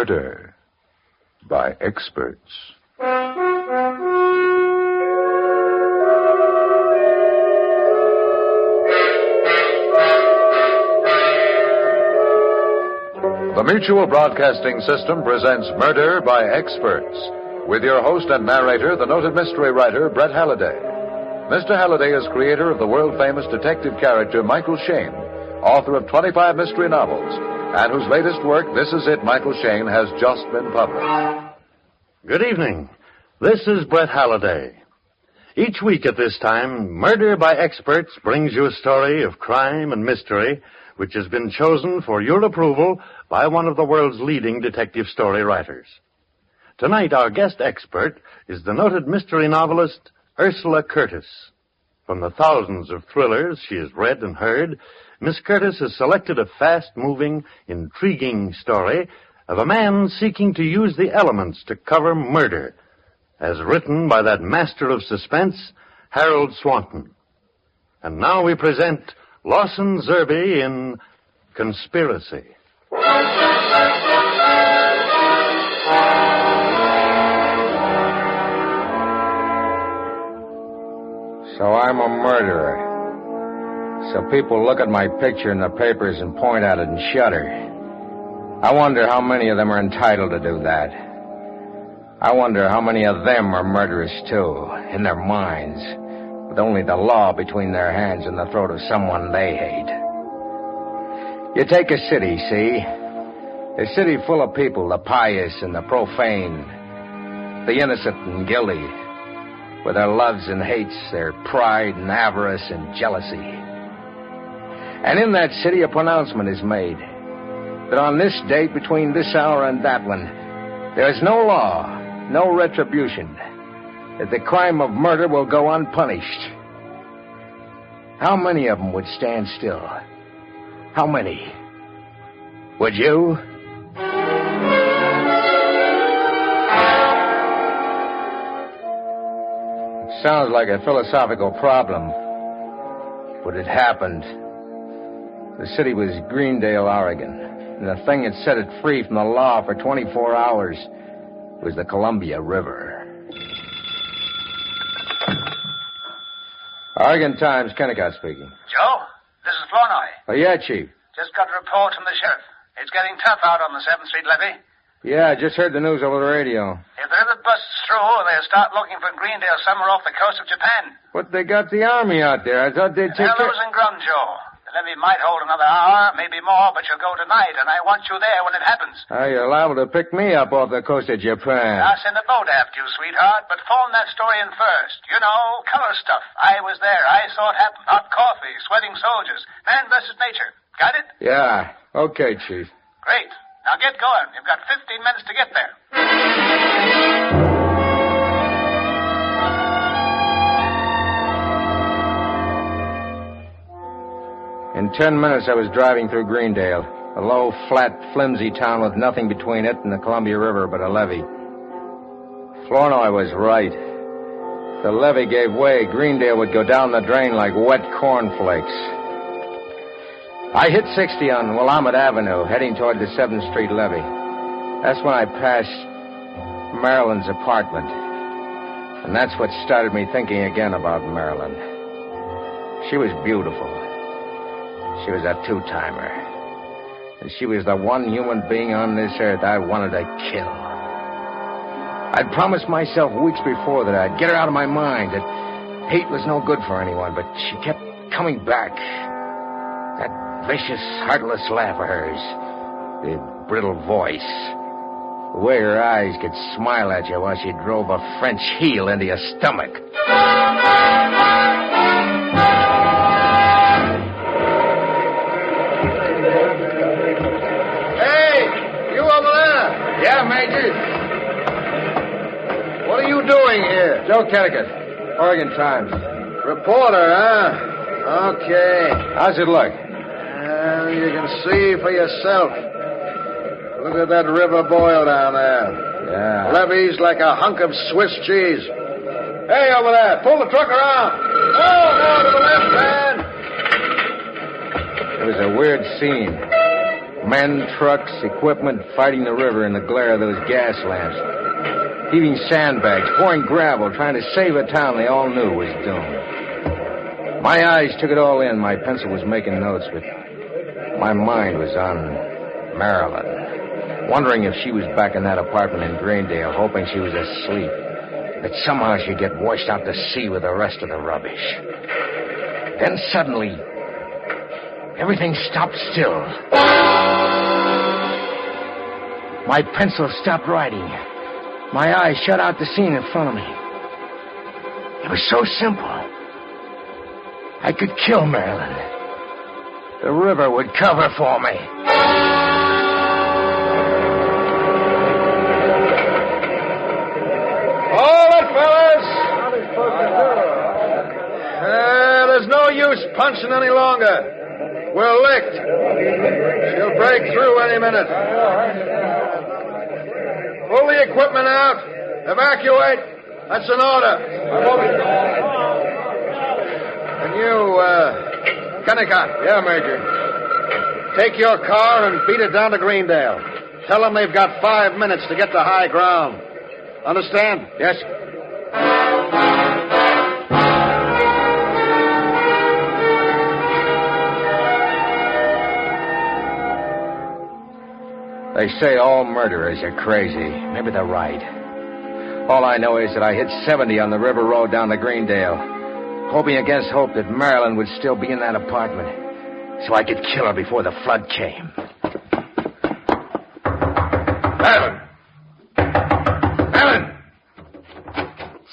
Murder by Experts. The Mutual Broadcasting System presents Murder by Experts, with your host and narrator, the noted mystery writer, Brett Halliday. Mr. Halliday is creator of the world-famous detective character Michael Shayne, author of 25 mystery novels, and whose latest work, This Is It, Michael Shayne, has just been published. Good evening. This is Brett Halliday. Each week at this time, Murder by Experts brings you a story of crime and mystery which has been chosen for your approval by one of the world's leading detective story writers. Tonight, our guest expert is the noted mystery novelist Ursula Curtis. From the thousands of thrillers she has read and heard, Miss Curtis has selected a fast-moving, intriguing story of a man seeking to use the elements to cover murder, as written by that master of suspense, Harold Swanton. And now we present Lawson Zerbe in Conspiracy. So I'm a murderer. So people look at my picture in the papers and point at it and shudder. I wonder how many of them are entitled to do that. I wonder how many of them are murderers, too, in their minds, with only the law between their hands and the throat of someone they hate. You take a city, see? A city full of people, the pious and the profane, the innocent and guilty, with their loves and hates, their pride and avarice and jealousy. And in that city a pronouncement is made that on this date, between this hour and that one, there is no law, no retribution, that the crime of murder will go unpunished. How many of them would stand still? How many? Would you? It sounds like a philosophical problem, but it happened. The city was Greendale, Oregon, and the thing that set it free from the law for 24 hours was the Columbia River. Oregon Times, Kennicott speaking. Joe, this is Flournoy. Oh, yeah, Chief. Just got a report from the sheriff. It's getting tough out on the 7th Street levee. Yeah, I just heard the news over the radio. If the river busts through, they'll start looking for Greendale somewhere off the coast of Japan. But they got the army out there. I thought they'd take They're losing ground, Joe. The levee might hold another hour, maybe more, but you'll go tonight, and I want you there when it happens. Oh, you're liable to pick me up off the coast of Japan. I'll send a boat after you, sweetheart, but phone that story in first. You know, color stuff. I was there. I saw it happen. Hot coffee, sweating soldiers. Man versus nature. Got it? Yeah. Okay, Chief. Great. Now get going. You've got 15 minutes to get there. In 10 minutes, I was driving through Greendale, a low, flat, flimsy town with nothing between it and the Columbia River but a levee. Flournoy was right. The levee gave way. Greendale would go down the drain like wet cornflakes. I hit 60 on Willamette Avenue, heading toward the 7th Street levee. That's when I passed Marilyn's apartment. And that's what started me thinking again about Marilyn. She was beautiful. She was a two-timer. And she was the one human being on this earth I wanted to kill. I'd promised myself weeks before that I'd get her out of my mind, that hate was no good for anyone, but she kept coming back. That vicious, heartless laugh of hers, the brittle voice, the way her eyes could smile at you while she drove a French heel into your stomach. Yeah, Major. What are you doing here? Joe Kennicott, Oregon Times. Reporter, huh? Okay. How's it look? You can see for yourself. Look at that river boil down there. Yeah. Levee's like a hunk of Swiss cheese. Hey, over there, pull the truck around. Oh, no, to the left, man. It was a weird scene. Men, trucks, equipment fighting the river in the glare of those gas lamps. Heaving sandbags, pouring gravel, trying to save a town they all knew was doomed. My eyes took it all in. My pencil was making notes, but my mind was on Marilyn, wondering if she was back in that apartment in Greendale, hoping she was asleep, that somehow she'd get washed out to sea with the rest of the rubbish. Then suddenly, everything stopped still. My pencil stopped writing. My eyes shut out the scene in front of me. It was so simple. I could kill Marilyn. The river would cover for me. Hold it, fellas! There's no use punching any longer. We're licked. She'll break through any minute. Pull the equipment out. Evacuate. That's an order. And you, Kennicott. Yeah, Major. Take your car and beat it down to Greendale. Tell them they've got 5 minutes to get to high ground. Understand? Yes. They say all murderers are crazy. Maybe they're right. All I know is that I hit 70 on the river road down to Greendale, hoping against hope that Marilyn would still be in that apartment, so I could kill her before the flood came. Marilyn! Marilyn!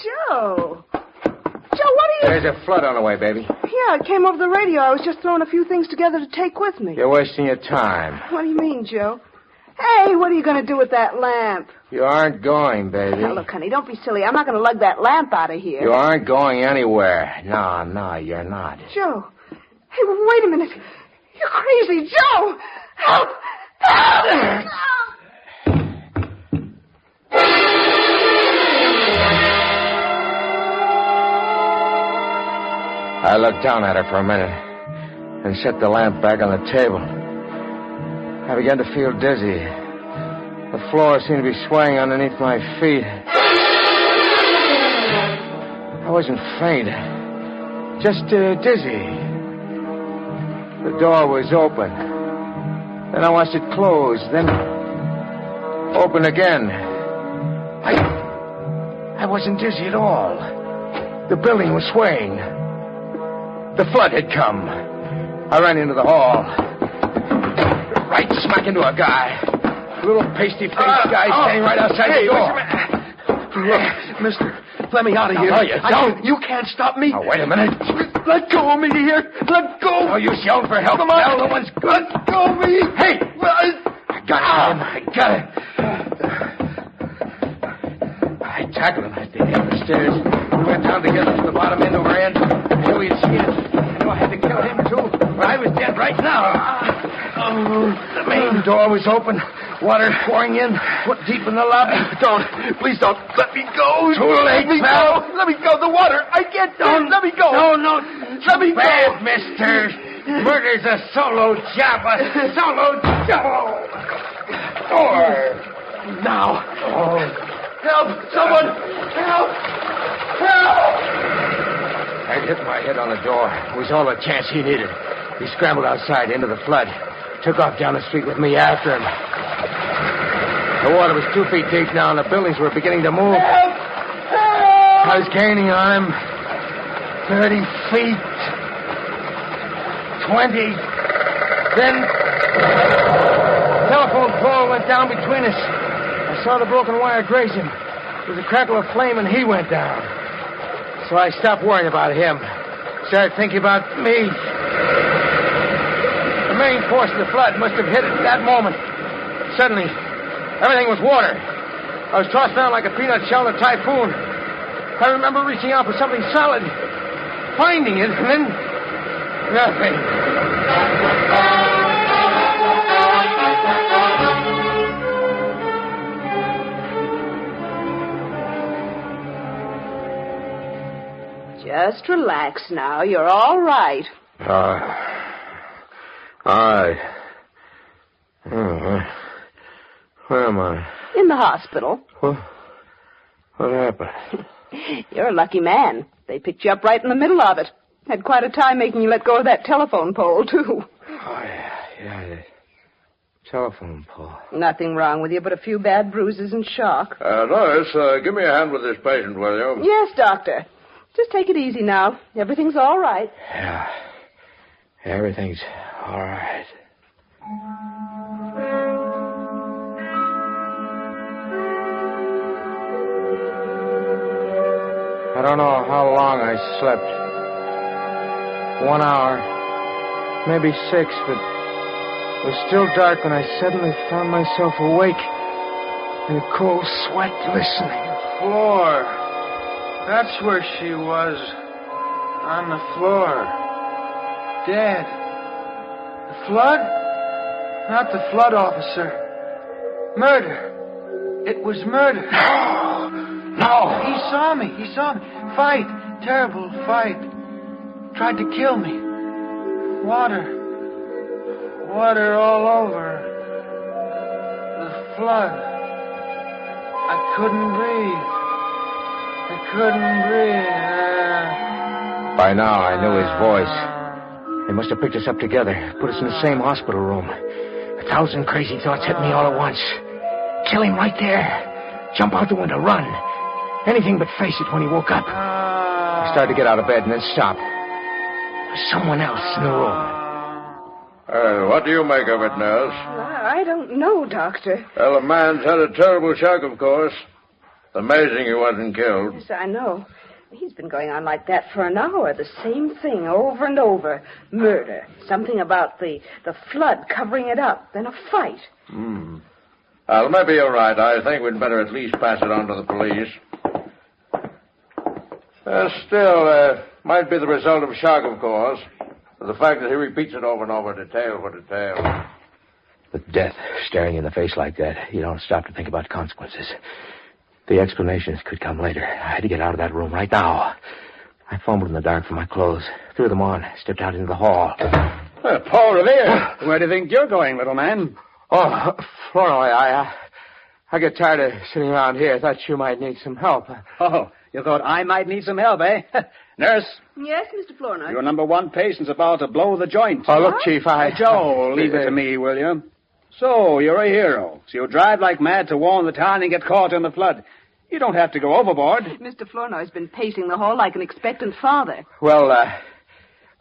Joe! Joe, what are you... There's a flood on the way, baby. Yeah, it came over the radio. I was just throwing a few things together to take with me. You're wasting your time. What do you mean, Joe? Hey, what are you going to do with that lamp? You aren't going, baby. Now, look, honey, don't be silly. I'm not going to lug that lamp out of here. You aren't going anywhere. No, you're not. Joe. Hey, wait a minute. You're crazy. Joe! Help! Help! I looked down at her for a minute and set the lamp back on the table. I began to feel dizzy. The floor seemed to be swaying underneath my feet. I wasn't faint, just dizzy. The door was open. Then I watched it close, then open again. I wasn't dizzy at all. The building was swaying. The flood had come. I ran into the hall. Right smack into a guy. A little pasty-faced guy standing right outside the door. Look, mister, let me out of here. No, you don't. You can't stop me. Oh, wait a minute. Let go of me here. Let go. No use yelling for help. Come on. Now, no one's good. Let go of me. Hey! I got him. I got it. I tackled him as they came up the stairs. We went down together to the bottom end over end. I knew he'd seen it. I knew I had to kill him, too. But I was dead right now. The main door was open. Water pouring in. Deep in the lobby. Please don't. Let me go. Too late, pal. Let me go. The water. I can't do it. Let me go. No. Let me Bad, go. mister. Murder's a solo job. A solo job. Door. Now. Oh. Help. Someone. Help. Help. I hit my head on the door. It was all the chance he needed. He scrambled outside into the flood. Took off down the street with me after him. The water was 2 feet deep now, and the buildings were beginning to move. Help. I was gaining on him. 30 feet. 20. Then telephone pole went down between us. I saw the broken wire graze him. There was a crackle of flame, and he went down. So I stopped worrying about him. Started thinking about me. The main force of the flood must have hit at that moment. Suddenly, everything was water. I was tossed down like a peanut shell in a typhoon. I remember reaching out for something solid, finding it, and then nothing. Just relax now. You're all right. All right. Oh, where am I? In the hospital. What happened? You're a lucky man. They picked you up right in the middle of it. Had quite a time making you let go of that telephone pole, too. Oh, yeah, the telephone pole. Nothing wrong with you but a few bad bruises and shock. Nurse, give me a hand with this patient, will you? Yes, doctor. Just take it easy now. Everything's all right. Yeah, everything's all right. I don't know how long I slept. 1 hour, maybe 6, but it was still dark when I suddenly found myself awake in a cold sweat listening. The floor. That's where she was. On the floor. Dead. The flood? Not the flood officer. Murder. It was murder. No! He saw me. Fight. Terrible fight. Tried to kill me. Water all over. The flood. I couldn't breathe. By now, I knew his voice. They must have picked us up together, put us in the same hospital room. 1,000 crazy thoughts hit me all at once. Kill him right there. Jump out the window, run. Anything but face it when he woke up. I started to get out of bed and then stop. There's someone else in the room. What do you make of it, nurse? I don't know, doctor. Well, the man's had a terrible shock, of course. It's amazing he wasn't killed. Yes, I know. He's been going on like that for an hour. The same thing over and over. Murder. Something about the flood covering it up. Then a fight. Well, maybe you're right. I think we'd better at least pass it on to the police. Still, might be the result of shock, of course. The fact that he repeats it over and over, detail for detail. With death staring you in the face like that, you don't stop to think about consequences. The explanations could come later. I had to get out of that room right now. I fumbled in the dark for my clothes, threw them on, stepped out into the hall. Paul Revere, where do you think you're going, little man? Oh, Flournoy, I get tired of sitting around here. I thought you might need some help. Oh, you thought I might need some help, eh? Nurse, Yes, Mr. Flournoy. your number 1 patient's about to blow the joint. Oh, look, Chief, Joe, leave it to me, will you? So, you're a hero. So you drive like mad to warn the town and get caught in the flood. You don't have to go overboard. Mr. Flournoy's been pacing the hall like an expectant father. Well,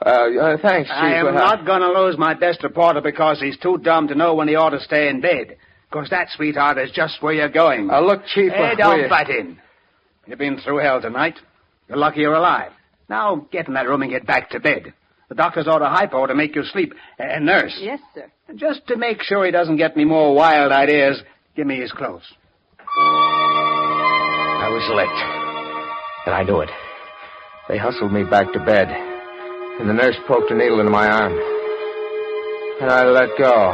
thanks, Chief. I am not going to lose my best reporter because he's too dumb to know when he ought to stay in bed. Because that, sweetheart, is just where you're going. Look, Chief... Hey, don't butt in. You've been through hell tonight. You're lucky you're alive. Now, get in that room and get back to bed. The doctor's ordered hypo to make you sleep. And nurse. Yes, sir. Just to make sure he doesn't get any more wild ideas, give me his clothes. I was licked. And I knew it. They hustled me back to bed. And the nurse poked a needle into my arm. And I let go.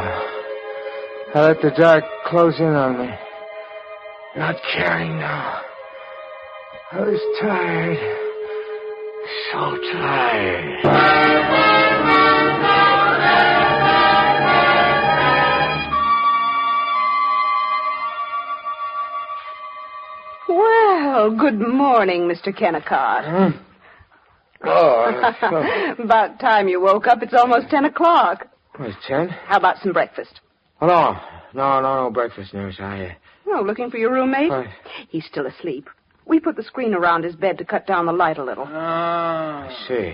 I let the dark close in on me. Not caring now. I was tired. So tired. Well, good morning, Mr. Kennicott. About time you woke up. It's almost 10 o'clock. It's 10? How about some breakfast? Oh, no breakfast, nurse. Oh, looking for your roommate? He's still asleep. We put the screen around his bed to cut down the light a little. I see.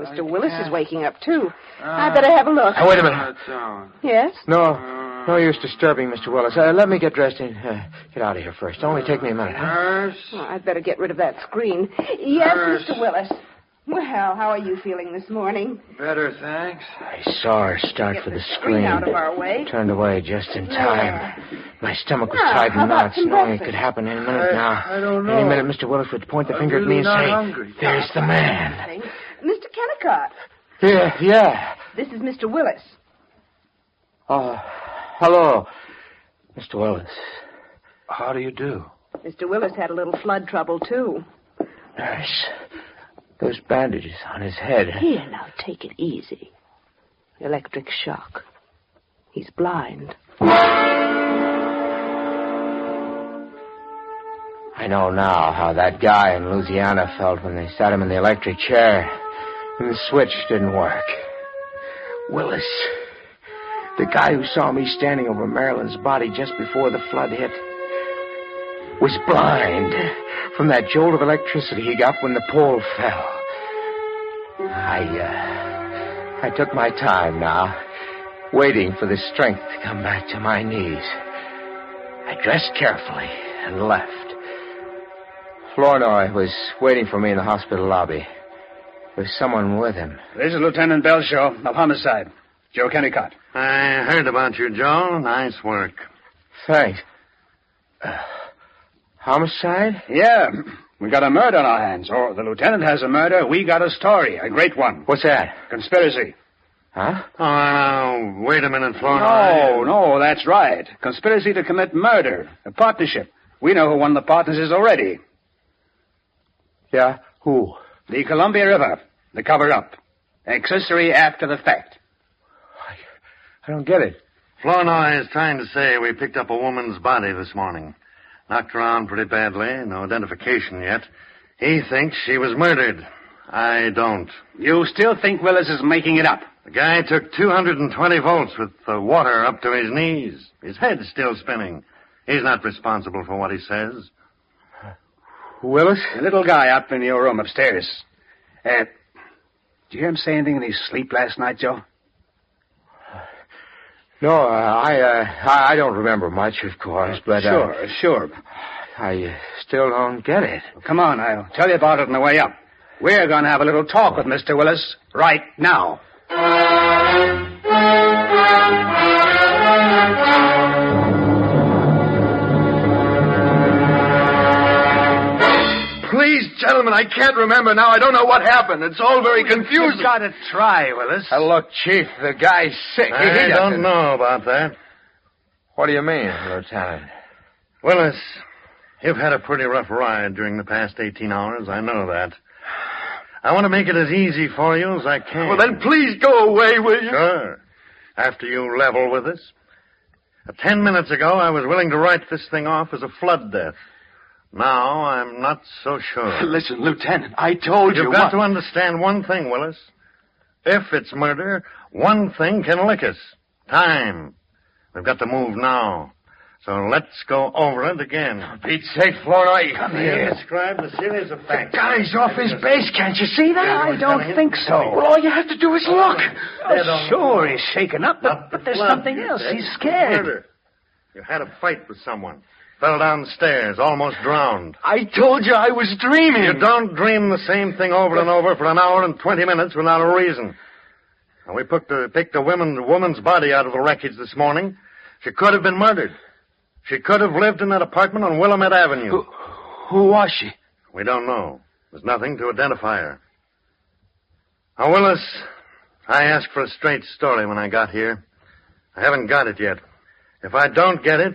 Mr. Willis is waking up, too. I better have a look. Wait a minute. Yes? No use disturbing Mr. Willis. Let me get dressed and get out of here first. Only take me a minute. Nurse? Oh, I'd better get rid of that screen. Yes, Mr. Willis. Well, how are you feeling this morning? Better, thanks. I saw her start Get for the the screen. out of our way. Turned away just in time. My stomach was Now, tied how in about knots, some knowing it breakfast? could happen any minute now. I don't know. Any minute, Mr. Willis would point the finger at me and really say, not hungry. "There's the man." Mr. Kennicott, Yeah. this is Mr. Willis. Oh, hello, Mr. Willis. How do you do? Mr. Willis had a little flood trouble, too. Nurse, those bandages on his head. Here, now, take it easy. Electric shock. He's blind. I know now how that guy in Louisiana felt when they sat him in the electric chair and the switch didn't work. Willis, the guy who saw me standing over Marilyn's body just before the flood hit, was blind from that jolt of electricity he got when the pole fell. I took my time now, waiting for the strength to come back to my knees. I dressed carefully and left. Flournoy was waiting for me in the hospital lobby. There was someone with him. This is Lieutenant Belshaw of Homicide. Joe Kennicott. I heard about you, Joe. Nice work. Thanks. Homicide? Yeah. We got a murder on our hands. Or the lieutenant has a murder. We got a story. A great one. What's that? Conspiracy. Huh? Oh, wait a minute, Flournoy. No, that's right. Conspiracy to commit murder. A partnership. We know who one of the partners is already. Yeah? Who? The Columbia River. The cover-up. Accessory after the fact. I don't get it. Flournoy is trying to say we picked up a woman's body this morning. Knocked around pretty badly. No identification yet. He thinks she was murdered. I don't. You still think Willis is making it up? The guy took 220 volts with the water up to his knees. His head's still spinning. He's not responsible for what he says. Willis? The little guy up in your room upstairs. Did you hear him say anything in his sleep last night, Joe? No, I don't remember much, of course, but... Sure. I still don't get it. Well, come on, I'll tell you about it on the way up. We're going to have a little talk with Mr. Willis right now. Please, gentlemen, I can't remember now. I don't know what happened. It's all very confusing. You've got to try, Willis. Look, Chief, the guy's sick. I don't know about that. What do you mean, Lieutenant? Willis, you've had a pretty rough ride during the past 18 hours. I know that. I want to make it as easy for you as I can. Well, then please go away, will you? Sure. After you level with us. 10 minutes ago, I was willing to write this thing off as a flood death. Now, I'm not so sure. Listen, Lieutenant, I told you... You've got to understand one thing, Willis. If it's murder, one thing can lick us. Time. We've got to move now. So let's go over it again. For Pete's sake, Flournoy, come here. Describe the series of facts. The guy's off his base. Can't you see that? I don't think so. Well, all you have to do is look. Sure, he's shaken up, but there's something else. He's scared. Murder. You had a fight with someone. Fell down the stairs, almost drowned. I told you I was dreaming. You don't dream the same thing over and over for an hour and 20 minutes without a reason. And we picked a woman's body out of the wreckage this morning. She could have been murdered. She could have lived in that apartment on Willamette Avenue. Who was she? We don't know. There's nothing to identify her. Now, Willis, I asked for a straight story when I got here. I haven't got it yet. If I don't get it,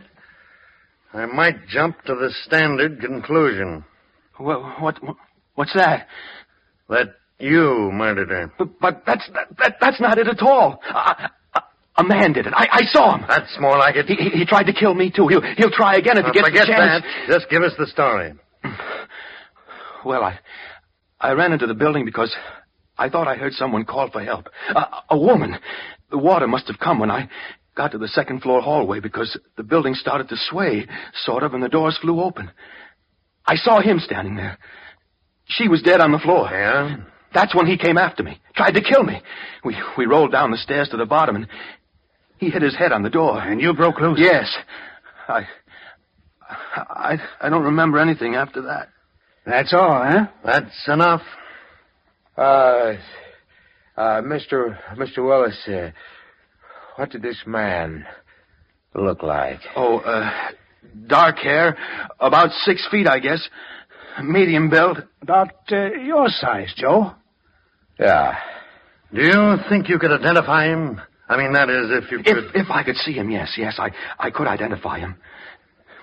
I might jump to the standard conclusion. Well, what's that? That you murdered her. But that's not it at all. A man did it. I saw him. That's more like it. He tried to kill me, too. He'll try again if he gets the chance. Forget that. Just give us the story. Well, I ran into the building because I thought I heard someone call for help. A woman. The water must have come when I got to the second-floor hallway because the building started to sway, sort of, and the doors flew open. I saw him standing there. She was dead on the floor. Yeah? That's when he came after me. Tried to kill me. We rolled down the stairs to the bottom, and he hit his head on the door. And you broke loose? Yes. I don't remember anything after that. That's all, huh? That's enough. Mr. Willis, what did this man look like? Oh, dark hair, about 6 feet, I guess. Medium build. About your size, Joe. Yeah. Do you think you could identify him? I mean, that is, if you could... If I could see him, yes, I could identify him.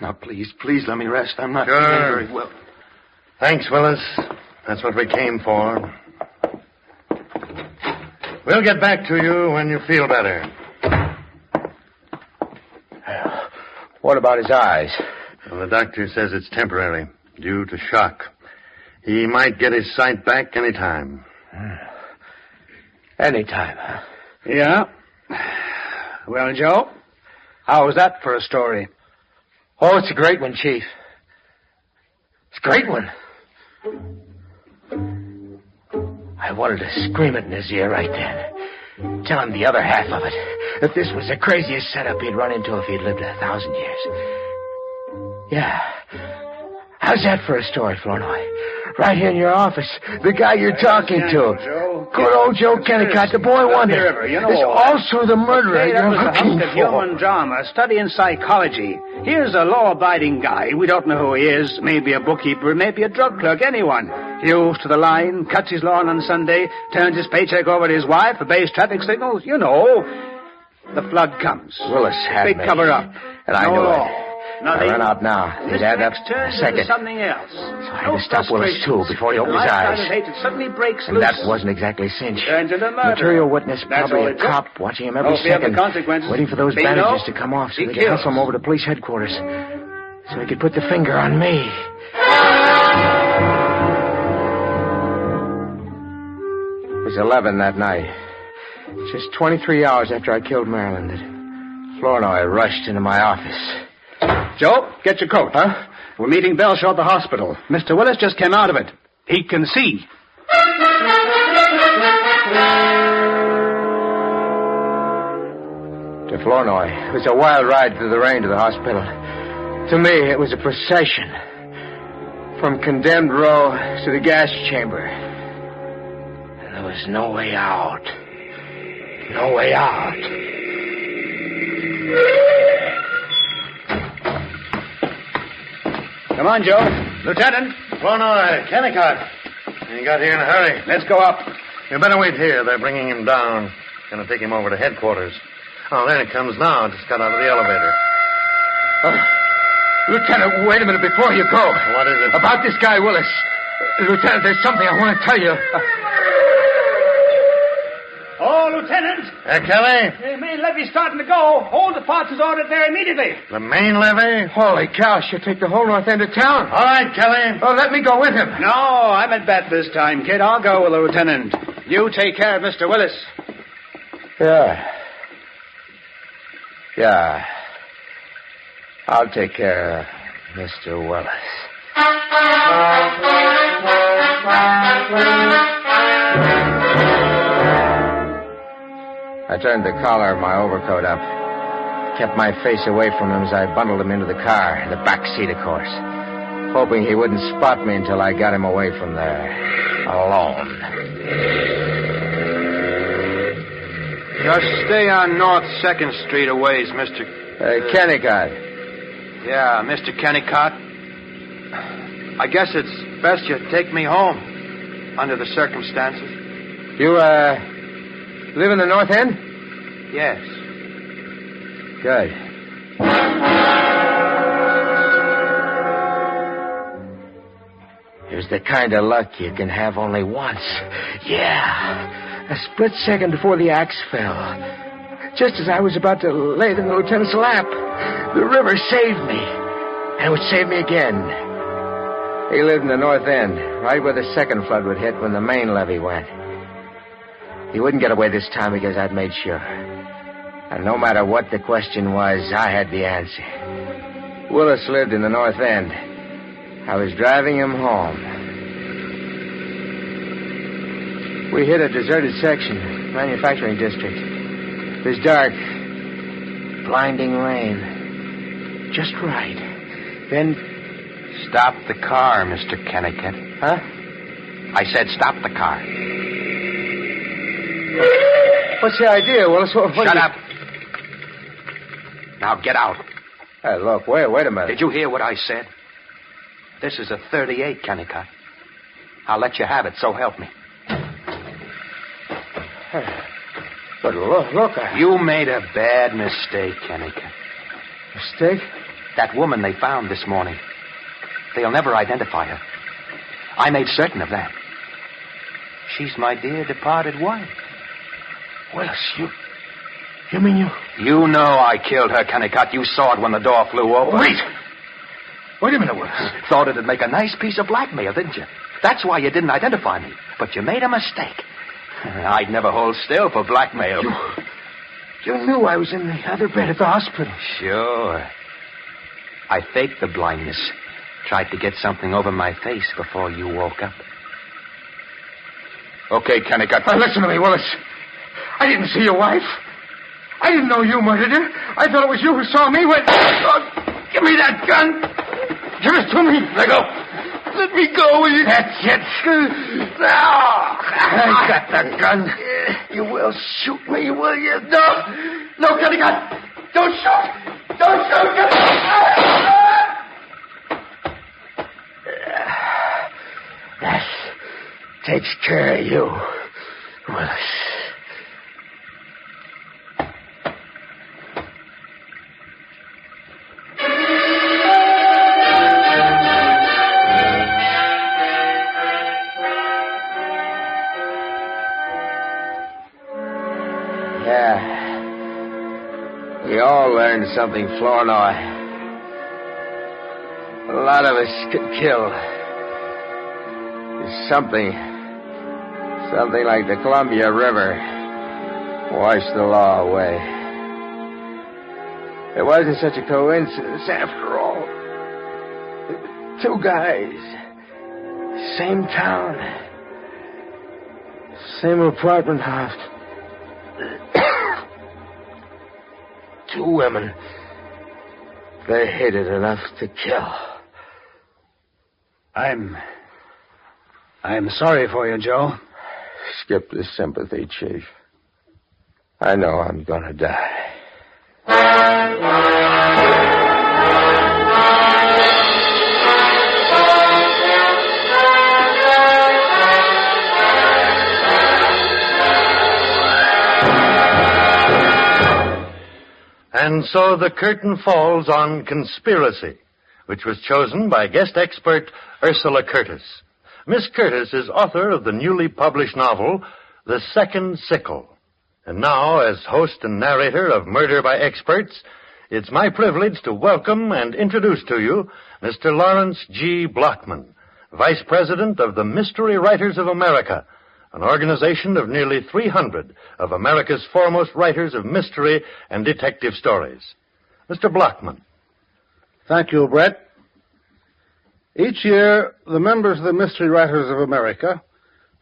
Now, please let me rest. I'm not feeling very well. Thanks, Willis. That's what we came for. We'll get back to you when you feel better. What about his eyes? Well, the doctor says it's temporary, due to shock. He might get his sight back any time. Any time, huh? Yeah. Well, Joe, how was that for a story? Oh, it's a great one, Chief. It's a great one. I wanted to scream it in his ear right then. Tell him the other half of it. That this was the craziest setup he'd run into if he'd lived 1,000 years. Yeah. How's that for a story, Flournoy? Right here in your office. The guy you're talking to. Joe. Good old Joe Kennicott, the boy wonder. You know, is also the murderer that you're was a looking hunk of for. human drama, studying psychology. Here's a law-abiding guy. We don't know who he is. Maybe a bookkeeper, maybe a drug clerk, anyone. Used to the line, cuts his lawn on Sunday, turns his paycheck over to his wife, obeys traffic signals. You know, the flood comes. Willis had Big me. cover-up. And I no knew law. it. Nothing. I ran out now. He'd add up turns a second. into something else. So I had to stop Willis, too, before he opened his eyes. Suddenly breaks And loose. that wasn't exactly a cinch. Turns into murder. Material witness, That's probably all a it took. cop, watching him every No fear of the second. consequences. Waiting for those Bingo. bandages to come off so He they could kills. hustle him over to police headquarters. So he could put the finger on me. It was 11 that night. Just 23 hours after I killed Marilyn that Flournoy rushed into my office. Joe, get your coat. Huh? We're meeting Belshaw at the hospital. Mr. Willis just came out of it. He can see. To Flournoy, it was a wild ride through the rain to the hospital. To me, it was a procession. From condemned row to the gas chamber. And there was no way out. No way out. Come on, Joe. Lieutenant. Flournoy, Kennicott. You got here in a hurry. Let's go up. You better wait here. They're bringing him down. Gonna take him over to headquarters. Oh, there he comes now. Just got out of the elevator. Lieutenant, wait a minute before you go. What is it? About this guy, Willis. Lieutenant, there's something I want to tell you. Oh, Lieutenant. Kelly? The main levee's starting to go. Hold the parts is ordered there immediately. The main levee? Holy cow, she'll take the whole north end of town. All right, Kelly. Oh, let me go with him. No, I'm at bat this time, kid. I'll go with the lieutenant. You take care of Mr. Willis. Yeah. I'll take care of Mr. Willis. I turned the collar of my overcoat up. Kept my face away from him as I bundled him into the car, the back seat, of course. Hoping he wouldn't spot me until I got him away from there. Alone. Just stay on North 2nd Street a ways, Mr. Kennicott. Yeah, Mr. Kennicott. I guess it's best you take me home, under the circumstances. You, live in the North End? Yes. Good. Here's the kind of luck you can have only once. Yeah. A split second before the axe fell. Just as I was about to lay it in the lieutenant's lap, the river saved me. And it would save me again. He lived in the North End, right where the second flood would hit when the main levee went. He wouldn't get away this time because I'd made sure. And no matter what the question was, I had the answer. Willis lived in the North End. I was driving him home. We hit a deserted section, manufacturing district. It was dark, blinding rain. Just right. Then... Stop the car, Mr. Kennicott. Huh? I said stop the car. What's the idea, Willis? Shut up. Now get out. Hey, look, wait a minute. Did you hear what I said? This is a .38, Kennicott. I'll let you have it, so help me. But look, You made a bad mistake, Kennicott. Mistake? That woman they found this morning. They'll never identify her. I made certain of that. She's my dear departed wife. Willis, You mean you... You know I killed her, Kennicott. You saw it when the door flew open. Wait a minute, Willis. Thought it'd make a nice piece of blackmail, didn't you? That's why you didn't identify me. But you made a mistake. I'd never hold still for blackmail. You knew I was in the other bed at the hospital. Sure. I faked the blindness. Tried to get something over my face before you woke up. Okay, Kennicott. Now, listen to me, Willis. I didn't see your wife. I didn't know you murdered her. I thought it was you who saw me when... Oh, give me that gun. Give it to me. Let go. Let me go, will you? That's it. Now, I got the gun. You will shoot me, will you? No, Kennicott. Don't shoot. Don't shoot, Kennicott. That takes care of you, Willis. We all learned something, Flournoy. A lot of us could kill. Something like the Columbia River washed the law away. It wasn't such a coincidence after all. Two guys, same town, same apartment house. Two women. They hated enough to kill. I'm sorry for you, Joe. Skip the sympathy, Chief. I know I'm gonna die. And so the curtain falls on Conspiracy, which was chosen by guest expert Ursula Curtis. Miss Curtis is author of the newly published novel, The Second Sickle. And now, as host and narrator of Murder by Experts, it's my privilege to welcome and introduce to you Mr. Lawrence G. Blockman, Vice President of the Mystery Writers of America, an organization of nearly 300 of America's foremost writers of mystery and detective stories. Mr. Blockman. Thank you, Brett. Each year, the members of the Mystery Writers of America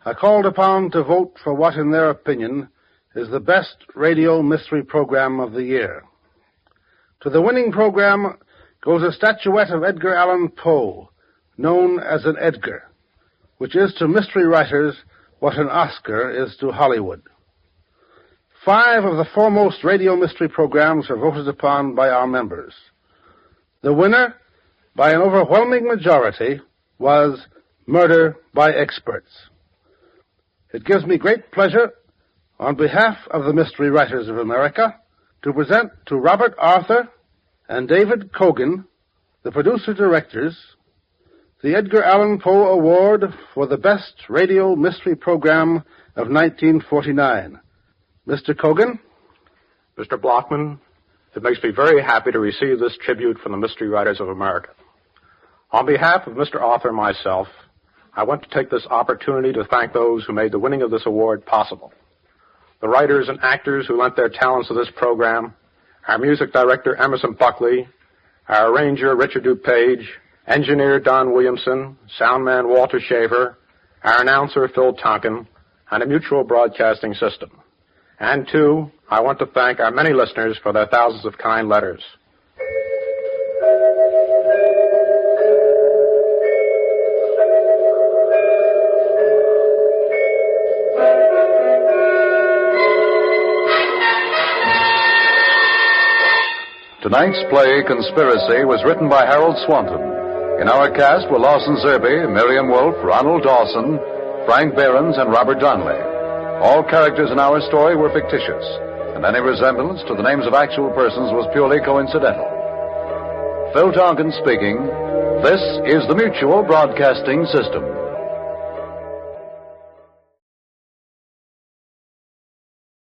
are called upon to vote for what, in their opinion, is the best radio mystery program of the year. To the winning program goes a statuette of Edgar Allan Poe, known as an Edgar, which is to mystery writers what an Oscar is to Hollywood. 5 of the foremost radio mystery programs are voted upon by our members. The winner, by an overwhelming majority, was Murder by Experts. It gives me great pleasure, on behalf of the Mystery Writers of America, to present to Robert Arthur and David Cogan, the producer-directors, the Edgar Allan Poe Award for the Best Radio Mystery Program of 1949. Mr. Cogan? Mr. Blockman, it makes me very happy to receive this tribute from the Mystery Writers of America. On behalf of Mr. Arthur and myself, I want to take this opportunity to thank those who made the winning of this award possible. The writers and actors who lent their talents to this program, our music director Emerson Buckley, our arranger Richard DuPage, engineer Don Williamson, soundman Walter Shaver, our announcer Phil Tonkin, and a mutual broadcasting system. And, too, I want to thank our many listeners for their thousands of kind letters. Tonight's play, Conspiracy, was written by Harold Swanton. In our cast were Lawson Zerbe, Miriam Wolfe, Ronald Dawson, Frank Behrens, and Robert Donnelly. All characters in our story were fictitious, and any resemblance to the names of actual persons was purely coincidental. Phil Tonkin speaking. This is the Mutual Broadcasting System.